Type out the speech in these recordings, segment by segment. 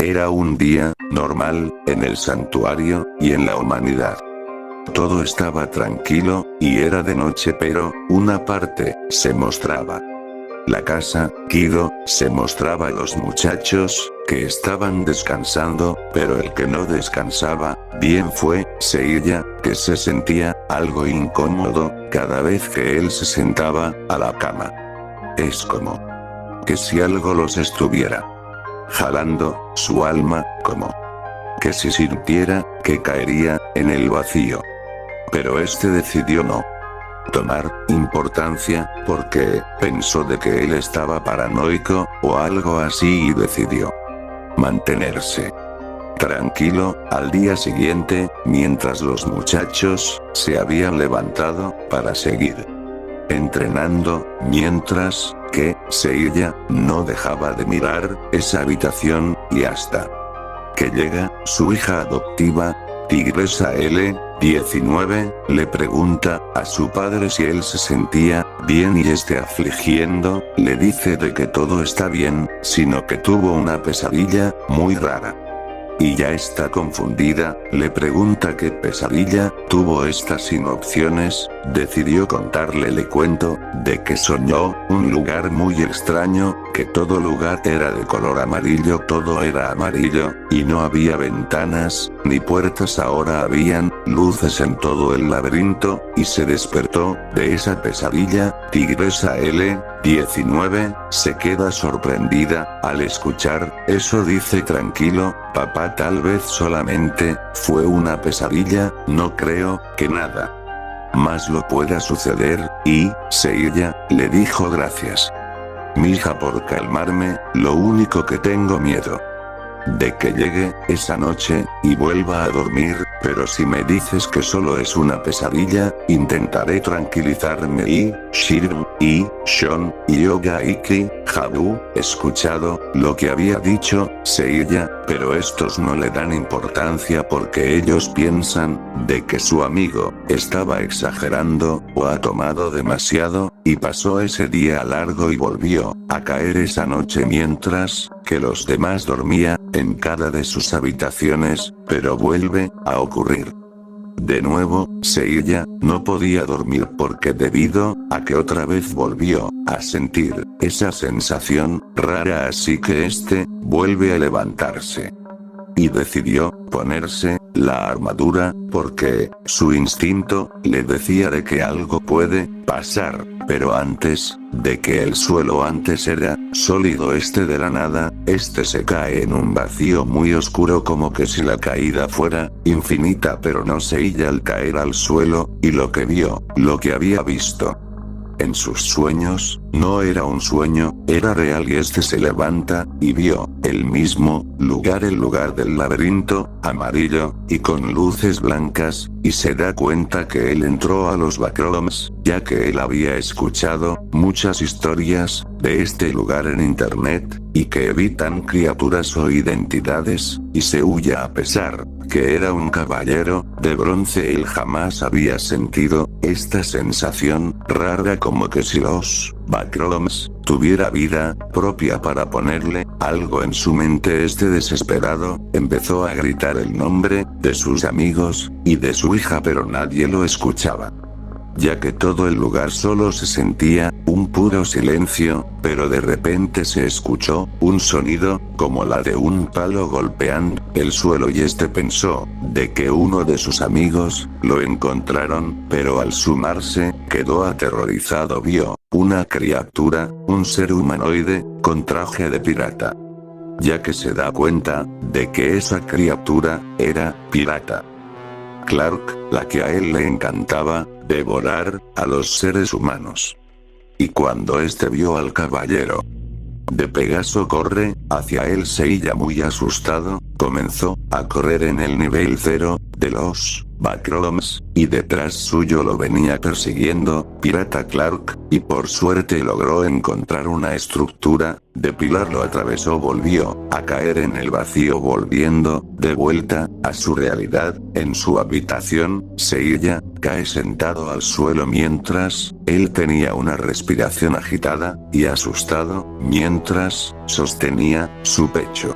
Era un día normal en el santuario y en la humanidad. Todo estaba tranquilo, y era de noche, pero una parte se mostraba. La casa, Kido, se mostraba a los muchachos, que estaban descansando, pero el que no descansaba, bien fue Seiya, que se sentía algo incómodo cada vez que él se sentaba a la cama. Es como que si algo los estuviera jalando su alma, como que si sintiera que caería en el vacío. Pero este decidió no tomar importancia, porque pensó de que él estaba paranoico, o algo así, y decidió mantenerse tranquilo. Al día siguiente, mientras los muchachos se habían levantado para seguir entrenando, mientras que Seiya no dejaba de mirar esa habitación, y hasta que llega su hija adoptiva, Tigresa L19, le pregunta a su padre si él se sentía bien, y este, afligiendo, le dice de que todo está bien, sino que tuvo una pesadilla muy rara. Y ya está confundida, le pregunta qué pesadilla tuvo esta. Sin opciones, decidió contarle el cuento de que soñó un lugar muy extraño, que todo lugar era de color amarillo, todo era amarillo, y no había ventanas ni puertas, ahora habían luces en todo el laberinto, y se despertó de esa pesadilla. Tigresa L19 se queda sorprendida al escuchar eso, dice: tranquilo, papá, tal vez solamente fue una pesadilla, no creo que nada más lo pueda suceder. Y Seiya le dijo: gracias, mija, por calmarme, lo único que tengo miedo de que llegue esa noche y vuelva a dormir, pero si me dices que solo es una pesadilla, intentaré tranquilizarme. Y Shiryu, y Shon, y Yoga Iki, Habu, escuchado lo que había dicho Seiya, pero estos no le dan importancia porque ellos piensan de que su amigo estaba exagerando, o ha tomado demasiado, y pasó ese día largo y volvió a caer esa noche mientras que los demás dormían en cada de sus habitaciones, pero vuelve a ocurrir de nuevo. Seiya no podía dormir porque debido a que otra vez volvió a sentir esa sensación rara, así que vuelve a levantarse y decidió ponerse la armadura, porque su instinto le decía de que algo puede pasar, pero antes de que el suelo antes era sólido, de la nada, se cae en un vacío muy oscuro, como que si la caída fuera infinita, pero no. Seiya al caer al suelo, y lo que vio, lo que había visto en sus sueños, no era un sueño, era real, y se levanta, y vio el mismo lugar, el lugar del laberinto, amarillo, y con luces blancas, y se da cuenta que él entró a los backrooms, ya que él había escuchado muchas historias de este lugar en internet, y que evitan criaturas o identidades, y se huye a pesar que era un caballero de bronce. Él jamás había sentido esta sensación rara, como que si los backrooms tuviera vida propia. Para ponerle algo en su mente, desesperado empezó a gritar el nombre de sus amigos y de su hija, pero nadie lo escuchaba, ya que todo el lugar solo se sentía un puro silencio, pero de repente se escuchó un sonido, como la de un palo golpeando el suelo, y pensó de que uno de sus amigos lo encontraron, pero al sumarse, quedó aterrorizado. Vio una criatura, un ser humanoide, con traje de pirata, ya que se da cuenta de que esa criatura era pirata Clark, la que a él le encantaba devorar a los seres humanos. Y cuando vio al caballero de Pegaso corre hacia él, Seiya, muy asustado, comenzó a correr en el nivel 0 de los backrooms, y detrás suyo lo venía persiguiendo Pirata Clark, y por suerte logró encontrar una estructura de pilar, lo atravesó, volvió a caer en el vacío, volviendo de vuelta a su realidad. En su habitación, Seiya cae sentado al suelo mientras él tenía una respiración agitada y asustado, mientras sostenía su pecho.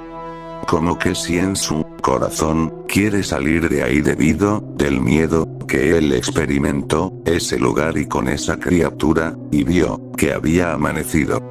como que si en su corazón quiere salir de ahí debido del miedo que él experimentó ese lugar y con esa criatura, y vio que había amanecido.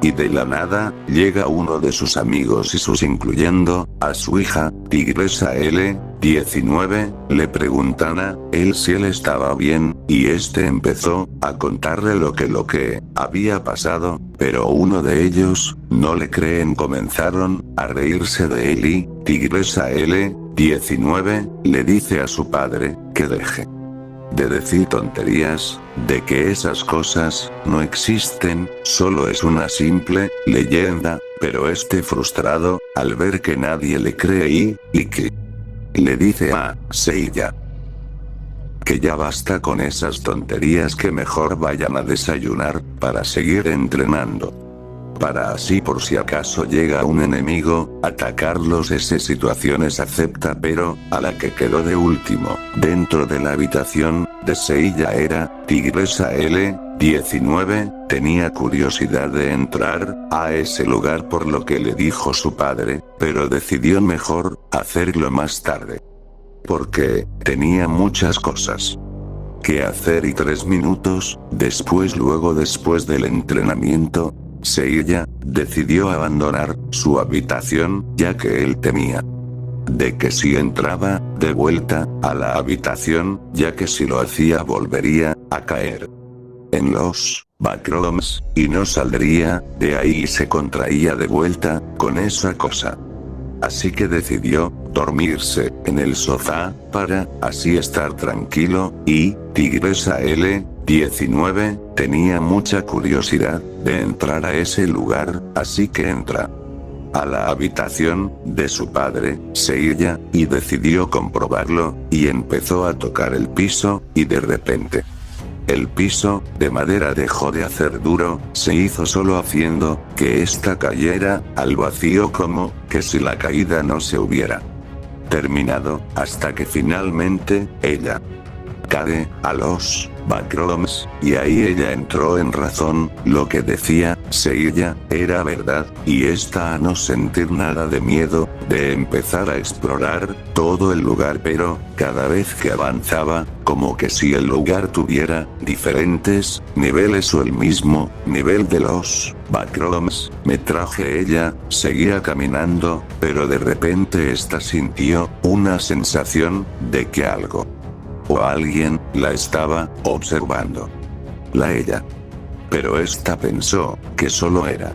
Y de la nada, llega uno de sus amigos y sus incluyendo a su hija, Tigresa L19, le preguntan a él si él estaba bien, y este empezó a contarle lo que había pasado, pero uno de ellos no le creen, comenzaron a reírse de él y Tigresa L19 le dice a su padre que deje de decir tonterías, de que esas cosas no existen, solo es una simple leyenda, pero este frustrado, al ver que nadie le cree y que le dice a Seiya que ya basta con esas tonterías, que mejor vayan a desayunar, para seguir entrenando. Para así por si acaso llega un enemigo, atacarlos. Esa situaciones acepta, pero, a la que quedó de último, dentro de la habitación de Seiya era, Tigresa L19, tenía curiosidad de entrar a ese lugar por lo que le dijo su padre, pero decidió mejor hacerlo más tarde. Porque tenía muchas cosas que hacer y 3 minutos después del entrenamiento, Seiya decidió abandonar su habitación, ya que él temía de que si entraba de vuelta a la habitación, ya que si lo hacía volvería a caer en los backrooms, y no saldría de ahí y se contraía de vuelta con esa cosa. Así que decidió dormirse en el sofá, para así estar tranquilo, y Tigresa L19 tenía mucha curiosidad de entrar a ese lugar, así que entra a la habitación de su padre, Seiya, y decidió comprobarlo, y empezó a tocar el piso, y de repente el piso de madera dejó de hacer duro, se hizo solo haciendo que ésta cayera al vacío, como que si la caída no se hubiera terminado, hasta que finalmente ella cae a los backrooms, y ahí ella entró en razón, lo que decía Seiya era verdad, y esta a no sentir nada de miedo de empezar a explorar todo el lugar, pero cada vez que avanzaba, como que si el lugar tuviera diferentes niveles o el mismo nivel de los backrooms, ella seguía caminando, pero de repente esta sintió una sensación de que algo o alguien la estaba observando. Ella. Pero esta pensó que solo era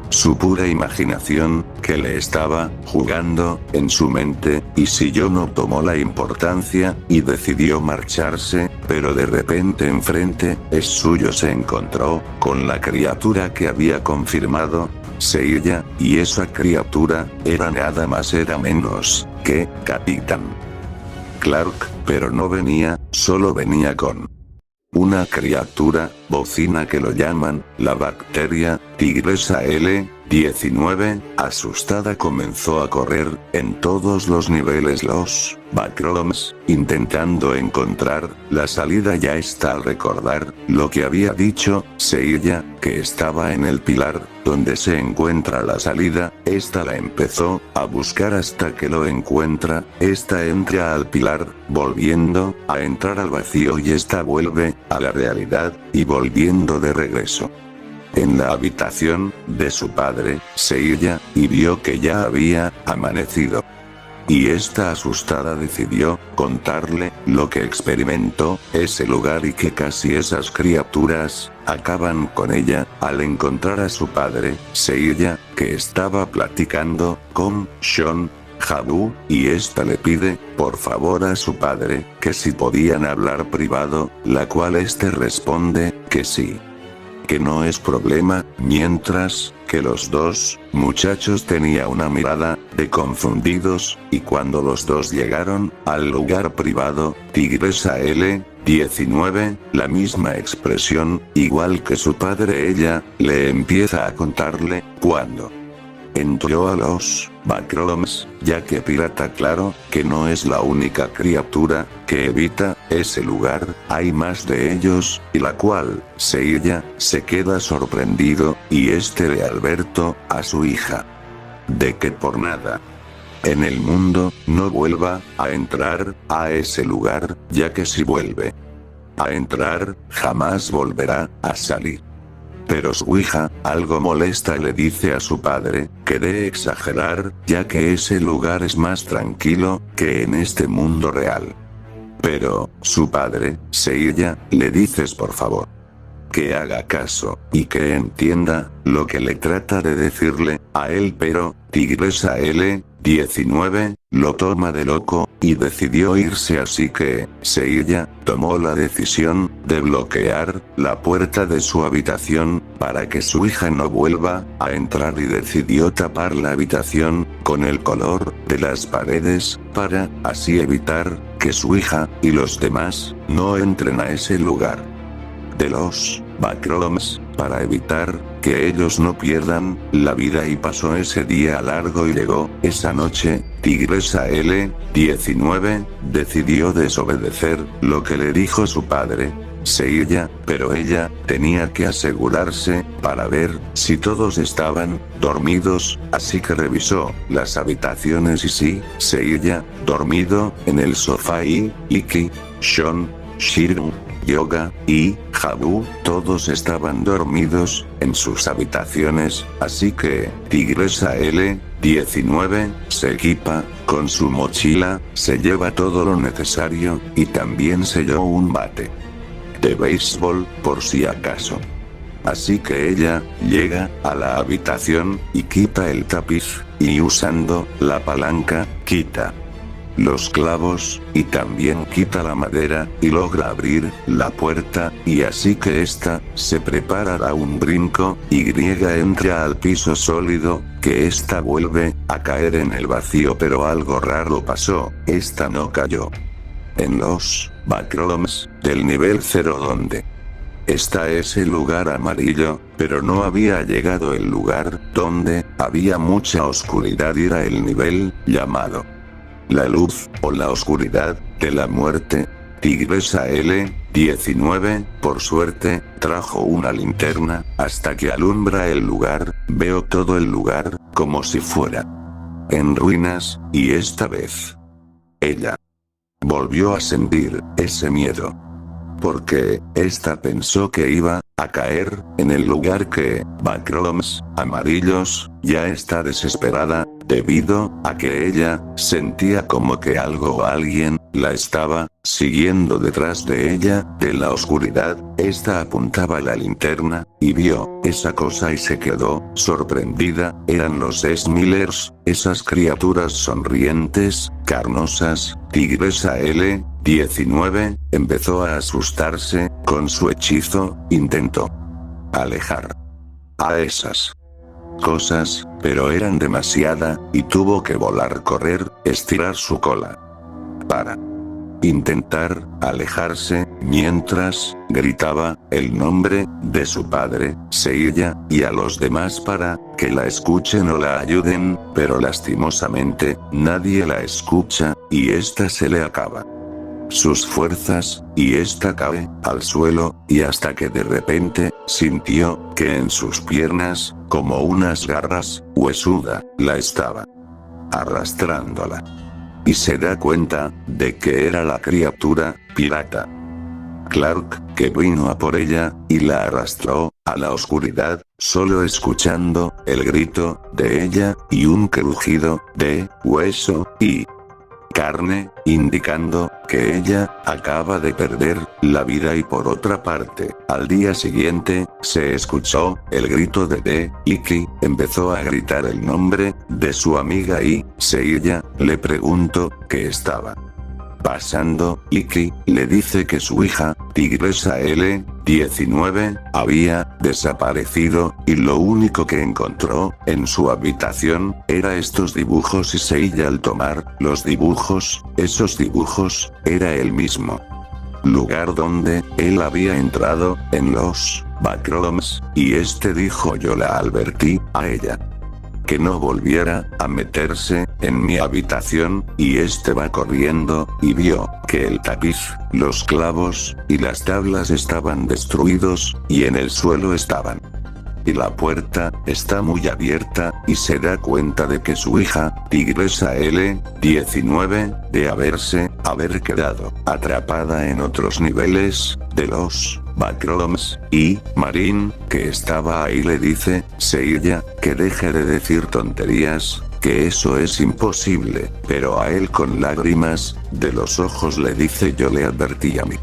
su pura imaginación, que le estaba jugando en su mente, y si yo no tomó la importancia, y decidió marcharse, pero de repente enfrente suyo se encontró con la criatura que había confirmado Seiya, y esa criatura era nada más era menos que Capitán Clark, pero no venía, solo venía con una criatura bocina que lo llaman la bacteria. Tigresa L19, asustada, comenzó a correr en todos los niveles los backrooms, intentando encontrar la salida. Ya está al recordar lo que había dicho Seiya, que estaba en el pilar donde se encuentra la salida. Esta la empezó a buscar hasta que lo encuentra. Esta entra al pilar, volviendo a entrar al vacío, y esta vuelve a la realidad, y volviendo de regreso en la habitación de su padre, Seiya, y vio que ya había amanecido. Y esta asustada decidió contarle lo que experimentó ese lugar, y que casi esas criaturas acaban con ella, al encontrar a su padre, Seiya, que estaba platicando con Shon Habu, y esta le pide, por favor, a su padre, que si podían hablar privado, la cual este responde, que sí, que no es problema, mientras que los dos muchachos tenía una mirada de confundidos, y cuando los dos llegaron al lugar privado, Tigresa L19, la misma expresión, igual que su padre, ella le empieza a contarle cuando entró a los backrooms, ya que pirata, claro, que no es la única criatura que evita ese lugar, hay más de ellos, y la cual Seiya se queda sorprendido, y de Alberto a su hija, de que por nada en el mundo, no vuelva a entrar a ese lugar, ya que si vuelve a entrar, jamás volverá a salir. Pero su hija, algo molesta, le dice a su padre, que de exagerar, ya que ese lugar es más tranquilo que en este mundo real. Pero, su padre, Seiya, le dices por favor que haga caso, y que entienda lo que le trata de decirle a él, pero Tigresa L-19 lo toma de loco, y decidió irse, así que Seiya tomó la decisión de bloquear la puerta de su habitación para que su hija no vuelva a entrar, y decidió tapar la habitación con el color de las paredes para así evitar que su hija y los demás no entren a ese lugar de los Backrooms, para evitar que ellos no pierdan la vida. Y pasó ese día largo y llegó esa noche. Tigresa L-19 decidió desobedecer lo que le dijo su padre, Seiya, pero ella tenía que asegurarse para ver si todos estaban dormidos, así que revisó las habitaciones y sí, Seiya, dormido en el sofá, y Iki, Shon, Shiryu, Yoga y Habu, todos estaban dormidos en sus habitaciones, así que Tigresa L-19 se equipa con su mochila, se lleva todo lo necesario, y también selló un bate de béisbol por si acaso. Así que ella llega a la habitación y quita el tapiz, y usando la palanca, quita los clavos, y también quita la madera, y logra abrir la puerta, y así que esta se prepara a un brinco, y entra al piso sólido, que esta vuelve a caer en el vacío, pero algo raro pasó, esta no cayó en los Backrooms del nivel 0, donde está ese lugar amarillo, pero no había llegado el lugar donde había mucha oscuridad, y era el nivel llamado la luz, o la oscuridad, de la muerte. Tigresa L-19, por suerte, trajo una linterna, hasta que alumbra el lugar, veo todo el lugar, como si fuera en ruinas, y esta vez ella volvió a sentir ese miedo. Porque esta pensó que iba a caer en el lugar que Backrooms amarillos, ya está desesperada, debido a que ella sentía como que algo o alguien la estaba siguiendo detrás de ella, de la oscuridad. Esta apuntaba la linterna, y vio esa cosa y se quedó sorprendida. Eran los Smilers, esas criaturas sonrientes, carnosas. Tigresa L-19 empezó a asustarse con su hechizo, intentó alejar a esas cosas, pero eran demasiada, y tuvo que volar, correr, estirar su cola para intentar alejarse, mientras gritaba el nombre de su padre, Seiya, y a los demás para que la escuchen o la ayuden, pero lastimosamente, nadie la escucha, y esta se le acaba sus fuerzas, y esta cae al suelo, y hasta que de repente sintió que en sus piernas, como unas garras huesuda, la estaba arrastrándola. Y se da cuenta de que era la criatura pirata Clark, que vino a por ella, y la arrastró a la oscuridad, solo escuchando el grito de ella, y un crujido de hueso y carne, indicando que ella acaba de perder la vida. Y por otra parte, al día siguiente, se escuchó el grito de Iki, empezó a gritar el nombre de su amiga, y Seiya le preguntó qué estaba pasando. Iki le dice que su hija, Tigresa L-19, había desaparecido, y lo único que encontró en su habitación era estos dibujos, y Seiya, al tomar los dibujos, esos dibujos, era el mismo lugar donde él había entrado en los Backrooms, y este dijo: yo la advertí a ella que no volviera a meterse en mi habitación, y este va corriendo, y vio que el tapiz, los clavos y las tablas estaban destruidos, y en el suelo estaban y la puerta está muy abierta, y se da cuenta de que su hija, Tigresa L-19, de haber quedado atrapada en otros niveles de los Backrooms, y Marín, que estaba ahí, le dice, Seiya, que deje de decir tonterías, que eso es imposible, pero a él con lágrimas de los ojos le dice, yo le advertí a mi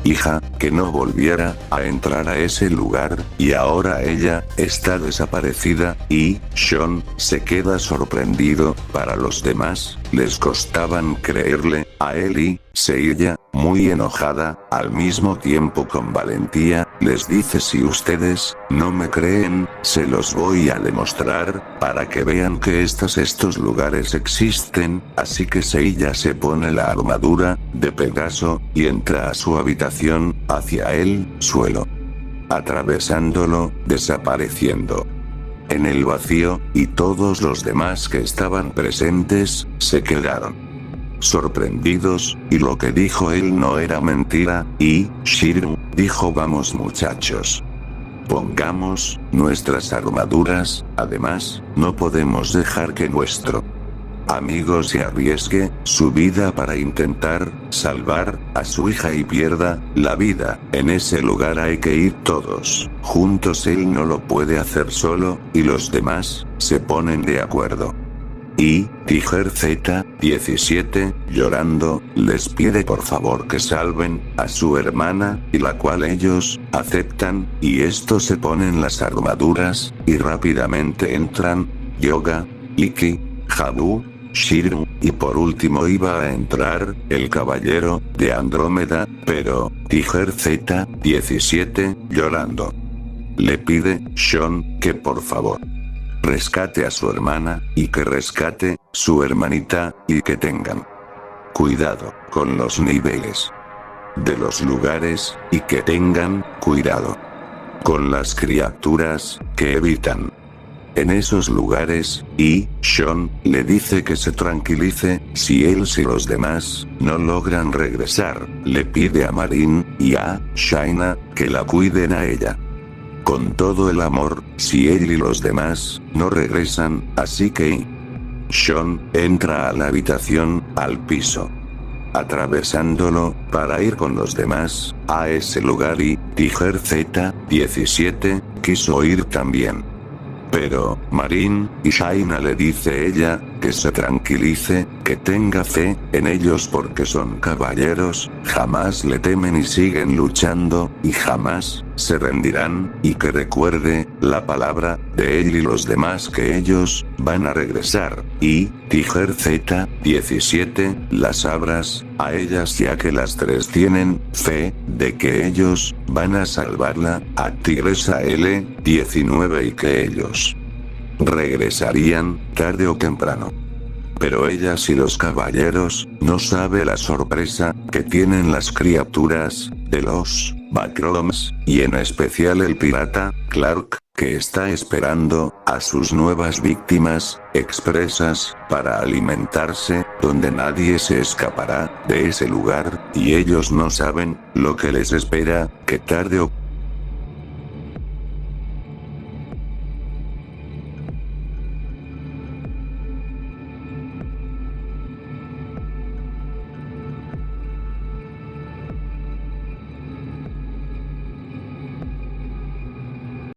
hija, que no volviera a entrar a ese lugar, y ahora ella está desaparecida, y Sean se queda sorprendido. Para los demás, les costaban creerle a él, y Seiya, muy enojada, al mismo tiempo con valentía, les dice, si ustedes no me creen, se los voy a demostrar, para que vean que estos lugares existen. Así que Seiya se pone la armadura de Pegaso, y entra a su habitación, hacia el suelo, atravesándolo, desapareciendo en el vacío, y todos los demás que estaban presentes, se quedaron sorprendidos, y lo que dijo él no era mentira, y Shiryu dijo, vamos muchachos, pongamos nuestras armaduras, además, no podemos dejar que nuestro amigo se arriesgue su vida para intentar salvar a su hija y pierda la vida. En ese lugar hay que ir todos juntos, él no lo puede hacer solo, y los demás se ponen de acuerdo. Y Tiger Z-17, llorando, les pide por favor que salven a su hermana, y la cual ellos aceptan, y estos se ponen las armaduras, y rápidamente entran Yoga, Iki, Habu, Shiryu, y por último iba a entrar el caballero de Andrómeda, pero Tiger Z-17, llorando, le pide Sean que por favor rescate a su hermana, y que rescate su hermanita, y que tengan cuidado con los niveles de los lugares, y que tengan cuidado con las criaturas que evitan en esos lugares, y Sean le dice que se tranquilice, si los demás no logran regresar, le pide a Marin y a Shaina que la cuiden a ella con todo el amor, si él y los demás no regresan, así que Sean entra a la habitación, al piso, atravesándolo, para ir con los demás a ese lugar, y Tiger Z-17 quiso ir también. Pero Marin y Shaina le dice ella que se tranquilice, que tenga fe en ellos porque son caballeros, jamás le temen y siguen luchando, y jamás se rendirán, y que recuerde la palabra de él y los demás que ellos van a regresar, y Tiger Z-17 las abras a ellas, ya que las tres tienen fe de que ellos van a salvarla a Tigresa L-19 y que ellos regresarían tarde o temprano. Pero ellas y los caballeros no sabe la sorpresa que tienen las criaturas de los Backrooms, y en especial el pirata Clark, que está esperando a sus nuevas víctimas expresas para alimentarse, donde nadie se escapará de ese lugar, y ellos no saben lo que les espera, que tarde o